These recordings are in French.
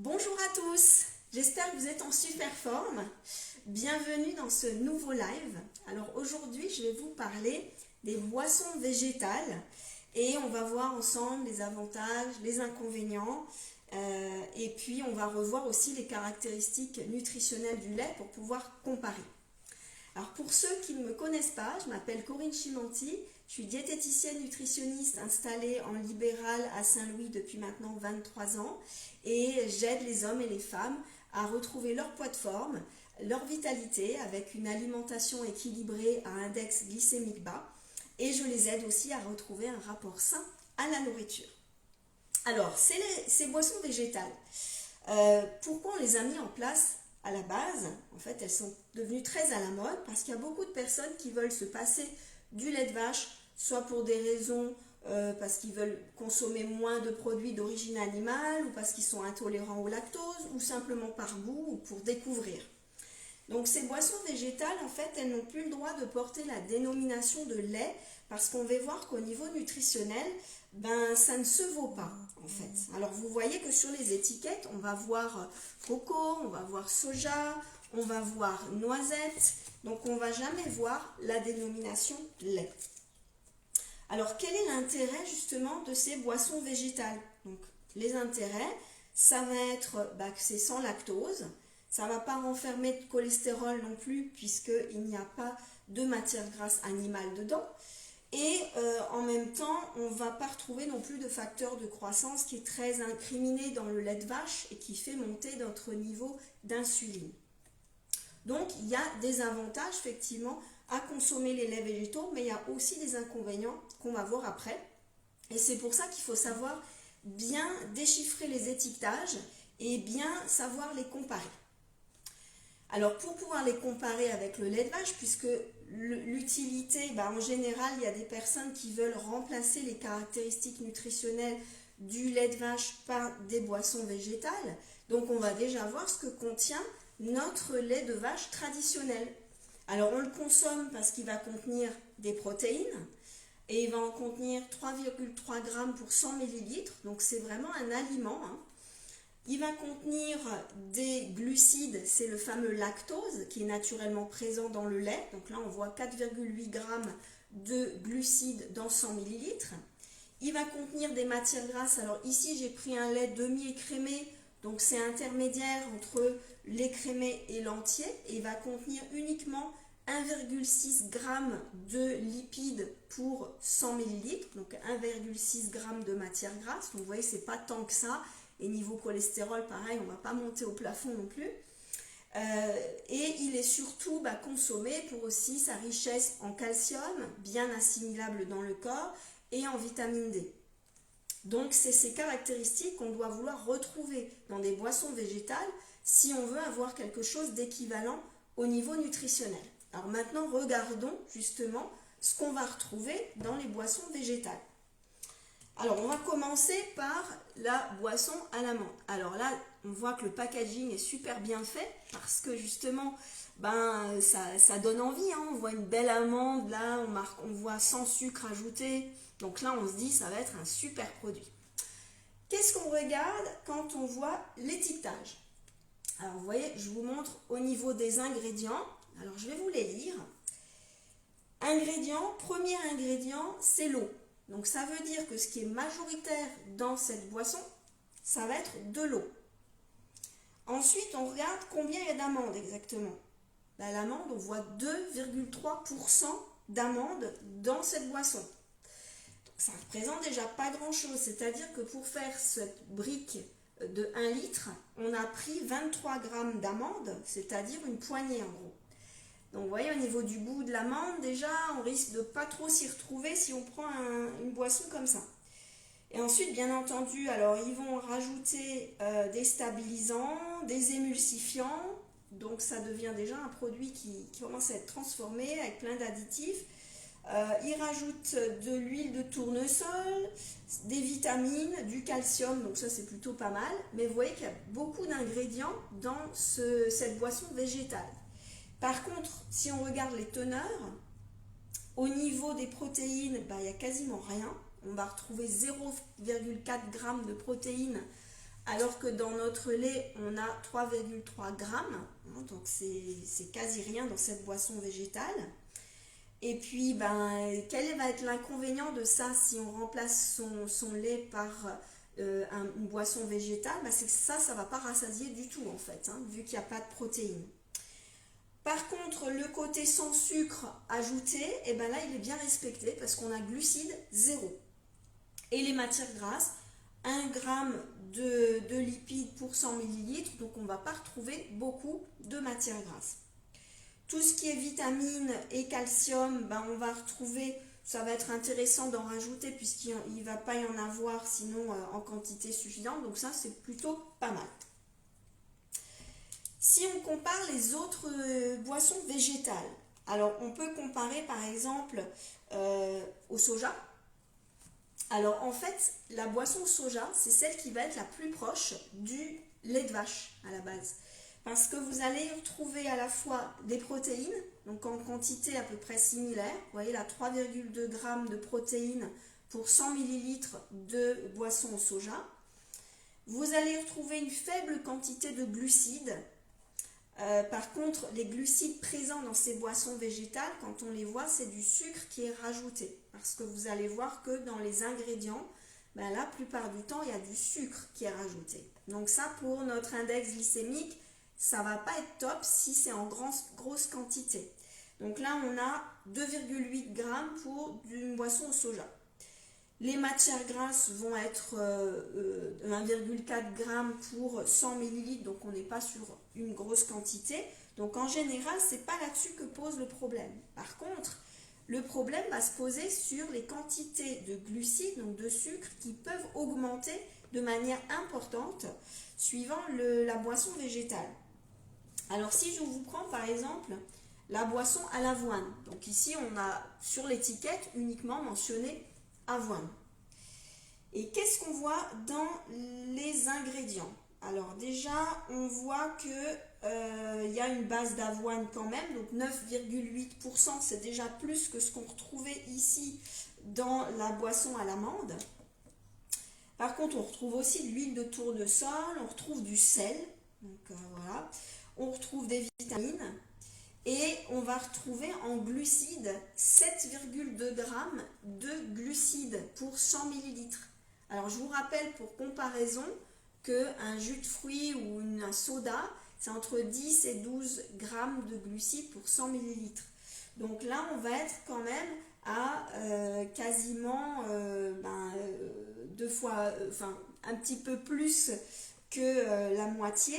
Bonjour à tous, j'espère que vous êtes en super forme. Bienvenue dans ce nouveau live. Alors aujourd'hui, je vais vous parler des boissons végétales et on va voir ensemble les avantages, les inconvénients et puis on va revoir aussi les caractéristiques nutritionnelles du lait pour pouvoir comparer. Alors pour ceux qui ne me connaissent pas, je m'appelle Corinne Chimanti, je suis diététicienne nutritionniste installée en libéral à Saint-Louis depuis maintenant 23 ans et j'aide les hommes et les femmes à retrouver leur poids de forme, leur vitalité avec une alimentation équilibrée à index glycémique bas et je les aide aussi à retrouver un rapport sain à la nourriture. Alors, ces boissons végétales, pourquoi on les a mis en place à la base? En fait, elles sont devenues très à la mode parce qu'il y a beaucoup de personnes qui veulent se passer du lait de vache, soit pour des raisons parce qu'ils veulent consommer moins de produits d'origine animale ou parce qu'ils sont intolérants au lactose ou simplement par goût ou pour découvrir. Donc ces boissons végétales, en fait, elles n'ont plus le droit de porter la dénomination de lait parce qu'on va voir qu'au niveau nutritionnel, ça ne se vaut pas en fait. Alors vous voyez que sur les étiquettes, on va voir coco, on va voir soja, on va voir noisette, donc on ne va jamais voir la dénomination lait. Alors quel est l'intérêt justement de ces boissons végétales? Donc les intérêts, ça va être que c'est sans lactose, ça ne va pas renfermer de cholestérol non plus puisqu'il n'y a pas de matière grasse animale dedans. Et en même temps, on ne va pas retrouver non plus de facteur de croissance qui est très incriminé dans le lait de vache et qui fait monter notre niveau d'insuline. Donc, il y a des avantages effectivement à consommer les laits végétaux, mais il y a aussi des inconvénients qu'on va voir après. Et c'est pour ça qu'il faut savoir bien déchiffrer les étiquetages et bien savoir les comparer. Alors, pour pouvoir les comparer avec le lait de vache, puisque l'utilité, en général, il y a des personnes qui veulent remplacer les caractéristiques nutritionnelles du lait de vache par des boissons végétales. Donc, on va déjà voir ce que contient notre lait de vache traditionnel. Alors, on le consomme parce qu'il va contenir des protéines et il va en contenir 3,3 grammes pour 100 millilitres. Donc, c'est vraiment un aliment, Il va contenir des glucides, c'est le fameux lactose qui est naturellement présent dans le lait. Donc là, on voit 4,8 grammes de glucides dans 100 millilitres. Il va contenir des matières grasses. Alors ici, j'ai pris un lait demi-écrémé, donc c'est intermédiaire entre l'écrémé et l'entier. Et il va contenir uniquement 1,6 g de lipides pour 100 millilitres, donc 1,6 g de matière grasse. Donc vous voyez, c'est pas tant que ça. Et niveau cholestérol, pareil, on ne va pas monter au plafond non plus. Et il est surtout consommé pour aussi sa richesse en calcium, bien assimilable dans le corps, et en vitamine D. Donc, c'est ces caractéristiques qu'on doit vouloir retrouver dans des boissons végétales si on veut avoir quelque chose d'équivalent au niveau nutritionnel. Alors maintenant, regardons justement ce qu'on va retrouver dans les boissons végétales. Alors, on va commencer par la boisson à l'amande. Alors là, on voit que le packaging est super bien fait parce que justement, ça donne envie. On voit une belle amande, là, on voit sans sucre ajouté. Donc là, on se dit, ça va être un super produit. Qu'est-ce qu'on regarde quand on voit l'étiquetage? Alors, vous voyez, je vous montre au niveau des ingrédients. Alors, je vais vous les lire. Premier ingrédient, c'est l'eau. Donc ça veut dire que ce qui est majoritaire dans cette boisson, ça va être de l'eau. Ensuite, on regarde combien il y a d'amandes exactement. L'amande, on voit 2,3% d'amandes dans cette boisson. Donc, ça ne représente déjà pas grand-chose. C'est-à-dire que pour faire cette brique de 1 litre, on a pris 23 grammes d'amandes, c'est-à-dire une poignée en gros. Donc vous voyez, au niveau du goût de l'amande, déjà, on risque de ne pas trop s'y retrouver si on prend une boisson comme ça. Et ensuite, bien entendu, alors ils vont rajouter des stabilisants, des émulsifiants. Donc ça devient déjà un produit qui commence à être transformé avec plein d'additifs. Ils rajoutent de l'huile de tournesol, des vitamines, du calcium, donc ça c'est plutôt pas mal. Mais vous voyez qu'il y a beaucoup d'ingrédients dans cette boisson végétale. Par contre, si on regarde les teneurs, au niveau des protéines, il n'y a quasiment rien. On va retrouver 0,4 g de protéines alors que dans notre lait, on a 3,3 grammes, hein, donc c'est quasi rien dans cette boisson végétale. Et puis, ben, quel va être l'inconvénient de ça si on remplace son lait par une boisson végétale? Ben, c'est que ça ne va pas rassasier du tout en fait, hein, vu qu'il n'y a pas de protéines. Par contre, le côté sans sucre ajouté, et ben là, il est bien respecté parce qu'on a glucides 0. Et les matières grasses, 1 g de lipides pour 100 ml, donc on ne va pas retrouver beaucoup de matières grasses. Tout ce qui est vitamines et calcium, ben on va retrouver, ça va être intéressant d'en rajouter puisqu'il ne va pas y en avoir sinon en quantité suffisante, donc ça c'est plutôt pas mal. Si on compare les autres boissons végétales, alors on peut comparer par exemple au soja. Alors en fait, la boisson soja, c'est celle qui va être la plus proche du lait de vache à la base. Parce que vous allez retrouver à la fois des protéines, donc en quantité à peu près similaire. Vous voyez là, 3,2 g de protéines pour 100 ml de boisson au soja. Vous allez retrouver une faible quantité de glucides. Par contre, les glucides présents dans ces boissons végétales, quand on les voit, c'est du sucre qui est rajouté. Parce que vous allez voir que dans les ingrédients, ben, la plupart du temps, il y a du sucre qui est rajouté. Donc ça, pour notre index glycémique, ça ne va pas être top si c'est en grosse quantité. Donc là, on a 2,8 g pour une boisson au soja. Les matières grasses vont être 1,4 g pour 100 ml, donc on n'est pas sur une grosse quantité. Donc en général, ce n'est pas là-dessus que pose le problème. Par contre, le problème va se poser sur les quantités de glucides, donc de sucre, qui peuvent augmenter de manière importante suivant la boisson végétale. Alors si je vous prends par exemple la boisson à l'avoine, donc ici on a sur l'étiquette uniquement mentionné avoine. Et qu'est-ce qu'on voit dans les ingrédients? Alors déjà on voit que y a une base d'avoine quand même, donc 9,8%, c'est déjà plus que ce qu'on retrouvait ici dans la boisson à l'amande. Par contre on retrouve aussi de l'huile de tournesol, on retrouve du sel, donc voilà. On retrouve des vitamines et on va retrouver en glucides 7,2 g de glucides pour 100 ml. Alors je vous rappelle pour comparaison qu'un jus de fruits ou un soda, c'est entre 10 et 12 g de glucides pour 100 ml. Donc là, on va être quand même à quasiment deux fois, un petit peu plus que la moitié,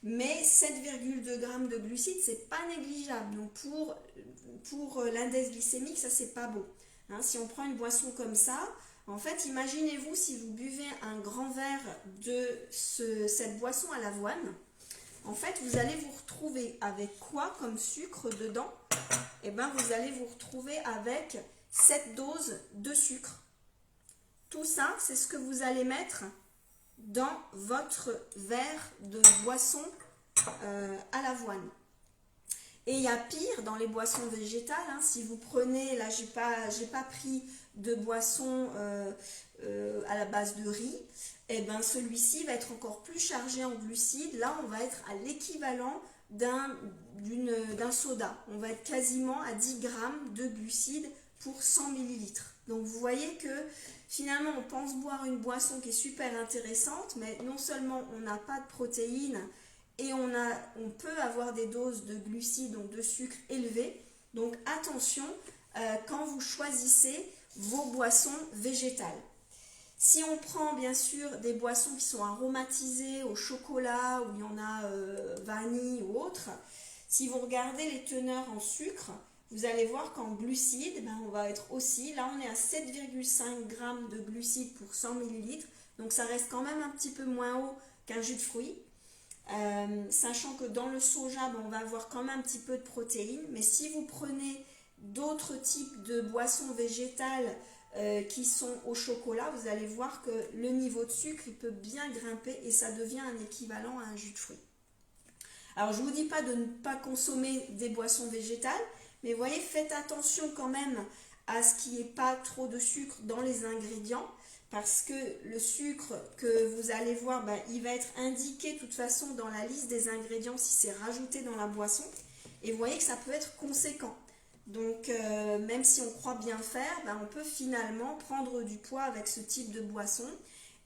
mais 7,2 g de glucides, c'est pas négligeable. Donc pour l'index glycémique, ça c'est pas bon. Hein, si on prend une boisson comme ça, en fait, imaginez-vous si vous buvez un grand verre de cette boisson à l'avoine, en fait, vous allez vous retrouver avec quoi comme sucre dedans? Eh bien, vous allez vous retrouver avec 7 doses de sucre. Tout ça, c'est ce que vous allez mettre dans votre verre de boisson à l'avoine. Et il y a pire dans les boissons végétales, hein, si vous prenez, là j'ai pas pris de boisson à la base de riz, et ben celui-ci va être encore plus chargé en glucides. Là on va être à l'équivalent d'un soda, on va être quasiment à 10 g de glucides pour 100 ml. Donc vous voyez que finalement on pense boire une boisson qui est super intéressante, mais non seulement on n'a pas de protéines, et on peut avoir des doses de glucides, donc de sucre élevées. Donc attention quand vous choisissez vos boissons végétales. Si on prend bien sûr des boissons qui sont aromatisées au chocolat, où il y en a vanille ou autre, si vous regardez les teneurs en sucre, vous allez voir qu'en glucides, ben on va être aussi, là on est à 7,5 g de glucides pour 100 ml, donc ça reste quand même un petit peu moins haut qu'un jus de fruits. Sachant que dans le soja, ben, on va avoir quand même un petit peu de protéines, mais si vous prenez d'autres types de boissons végétales qui sont au chocolat, vous allez voir que le niveau de sucre il peut bien grimper et ça devient un équivalent à un jus de fruits. Alors je ne vous dis pas de ne pas consommer des boissons végétales, mais voyez, faites attention quand même à ce qu'il n'y ait pas trop de sucre dans les ingrédients, parce que le sucre que vous allez voir, ben, il va être indiqué de toute façon dans la liste des ingrédients si c'est rajouté dans la boisson. Et vous voyez que ça peut être conséquent. Donc même si on croit bien faire, ben, on peut finalement prendre du poids avec ce type de boisson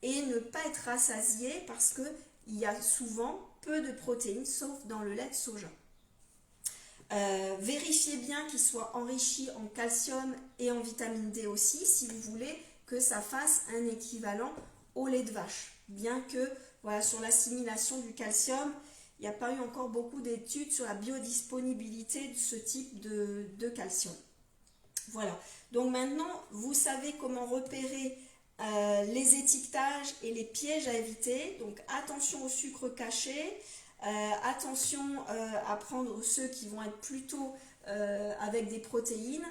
et ne pas être rassasié parce qu'il y a souvent peu de protéines, sauf dans le lait de soja. Vérifiez bien qu'il soit enrichi en calcium et en vitamine D aussi, si vous voulez que ça fasse un équivalent au lait de vache. Bien que voilà, sur l'assimilation du calcium, il n'y a pas eu encore beaucoup d'études sur la biodisponibilité de ce type de calcium. Voilà, donc maintenant vous savez comment repérer les étiquetages et les pièges à éviter. Donc attention au sucre caché, attention à prendre ceux qui vont être plutôt avec des protéines.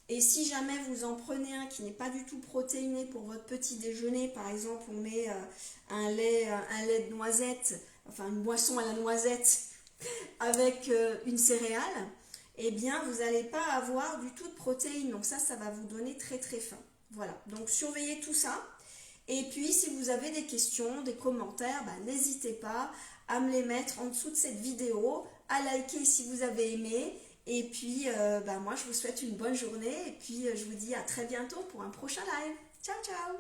Et si jamais vous en prenez un qui n'est pas du tout protéiné pour votre petit déjeuner, par exemple on met un lait de noisette, enfin une boisson à la noisette avec une céréale, eh bien vous n'allez pas avoir du tout de protéines. Donc ça va vous donner très très faim. Voilà, donc surveillez tout ça. Et puis si vous avez des questions, des commentaires, bah, n'hésitez pas à me les mettre en dessous de cette vidéo, à liker si vous avez aimé. Et puis bah, moi je vous souhaite une bonne journée et puis je vous dis à très bientôt pour un prochain live. Ciao ciao!